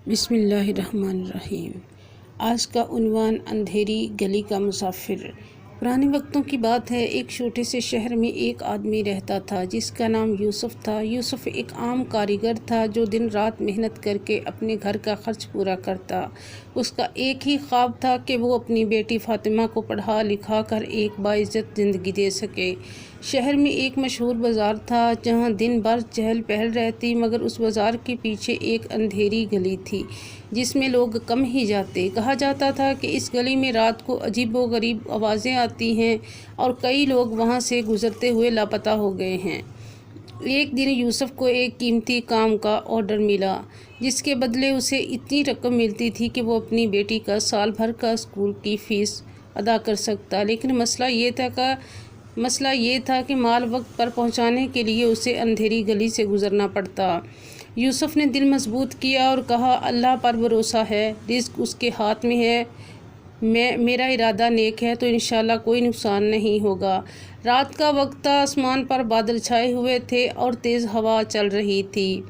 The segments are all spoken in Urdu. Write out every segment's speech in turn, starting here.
بسم اللہ الرحمن الرحیم۔ آج کا عنوان اندھیری گلی کا مسافر۔ پرانے وقتوں کی بات ہے، ایک چھوٹے سے شہر میں ایک آدمی رہتا تھا جس کا نام یوسف تھا۔ یوسف ایک عام کاریگر تھا جو دن رات محنت کر کے اپنے گھر کا خرچ پورا کرتا۔ اس کا ایک ہی خواب تھا کہ وہ اپنی بیٹی فاطمہ کو پڑھا لکھا کر ایک باعزت زندگی دے سکے۔ شہر میں ایک مشہور بازار تھا جہاں دن بھر چہل پہل رہتی، مگر اس بازار کے پیچھے ایک اندھیری گلی تھی جس میں لوگ کم ہی جاتے۔ کہا جاتا تھا کہ اس گلی میں رات کو عجیب و غریب آوازیں آتی ہیں اور کئی لوگ وہاں سے گزرتے ہوئے لاپتہ ہو گئے ہیں۔ ایک دن یوسف کو ایک قیمتی کام کا آرڈر ملا جس کے بدلے اسے اتنی رقم ملتی تھی کہ وہ اپنی بیٹی کا سال بھر کا اسکول کی فیس ادا کر سکتا، لیکن مسئلہ یہ تھا کہ مال وقت پر پہنچانے کے لیے اسے اندھیری گلی سے گزرنا پڑتا۔ یوسف نے دل مضبوط کیا اور کہا، اللہ پر بھروسہ ہے، رزق اس کے ہاتھ میں ہے، میرا ارادہ نیک ہے تو انشاءاللہ کوئی نقصان نہیں ہوگا۔ رات کا وقت تھا، آسمان پر بادل چھائے ہوئے تھے اور تیز ہوا چل رہی تھی۔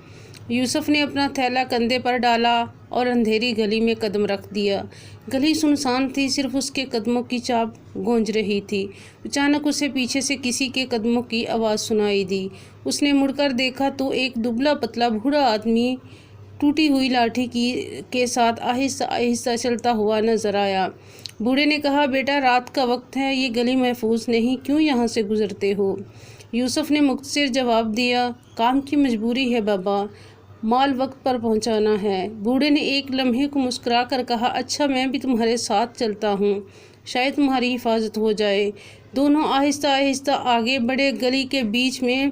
یوسف نے اپنا تھیلا کندھے پر ڈالا اور اندھیری گلی میں قدم رکھ دیا۔ گلی سنسان تھی، صرف اس کے قدموں کی چاپ گونج رہی تھی۔ اچانک اسے پیچھے سے کسی کے قدموں کی آواز سنائی دی۔ اس نے مڑ کر دیکھا تو ایک دبلا پتلا بوڑھا آدمی ٹوٹی ہوئی لاٹھی کے ساتھ آہستہ آہستہ چلتا ہوا نظر آیا۔ بوڑھے نے کہا، بیٹا رات کا وقت ہے، یہ گلی محفوظ نہیں، کیوں یہاں سے گزرتے ہو؟ یوسف نے مختصر جواب دیا، کام کی مجبوری ہے بابا، مال وقت پر پہنچانا ہے۔ بوڑھے نے ایک لمحے کو مسکرا کر کہا، اچھا میں بھی تمہارے ساتھ چلتا ہوں، شاید تمہاری حفاظت ہو جائے۔ دونوں آہستہ آہستہ آگے بڑھے۔ گلی کے بیچ میں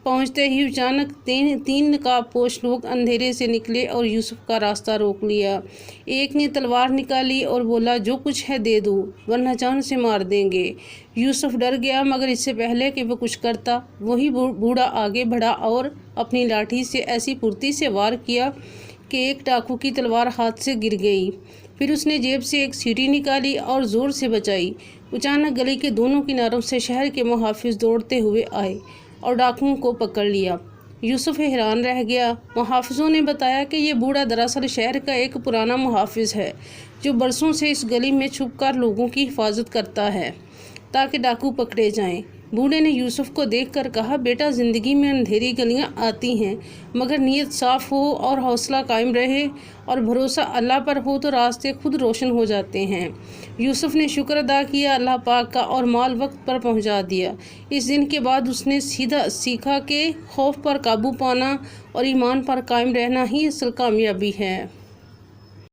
پہنچتے ہی اچانک تین نقاب پوش لوگ اندھیرے سے نکلے اور یوسف کا راستہ روک لیا۔ ایک نے تلوار نکالی اور بولا، جو کچھ ہے دے دو ورنہ جان سے مار دیں گے۔ یوسف ڈر گیا، مگر اس سے پہلے کہ وہ کچھ کرتا وہی بوڑھا آگے بڑھا اور اپنی لاٹھی سے ایسی پھرتی سے وار کیا کہ ایک ڈاکو کی تلوار ہاتھ سے گر گئی۔ پھر اس نے جیب سے ایک سیٹی نکالی اور زور سے بجائی۔ اچانک گلی کے دونوں کناروں سے شہر کے محافظ دوڑتے ہوئے آئے اور ڈاکوؤں کو پکڑ لیا۔ یوسف حیران رہ گیا۔ محافظوں نے بتایا کہ یہ بوڑھا دراصل شہر کا ایک پرانا محافظ ہے جو برسوں سے اس گلی میں چھپ کر لوگوں کی حفاظت کرتا ہے تاکہ ڈاکو پکڑے جائیں۔ بوڑھے نے یوسف کو دیکھ کر کہا، بیٹا زندگی میں اندھیری گلیاں آتی ہیں، مگر نیت صاف ہو اور حوصلہ قائم رہے اور بھروسہ اللہ پر ہو تو راستے خود روشن ہو جاتے ہیں۔ یوسف نے شکر ادا کیا اللہ پاک کا اور مال وقت پر پہنچا دیا۔ اس دن کے بعد اس نے سیکھا کہ خوف پر قابو پانا اور ایمان پر قائم رہنا ہی اصل کامیابی ہے۔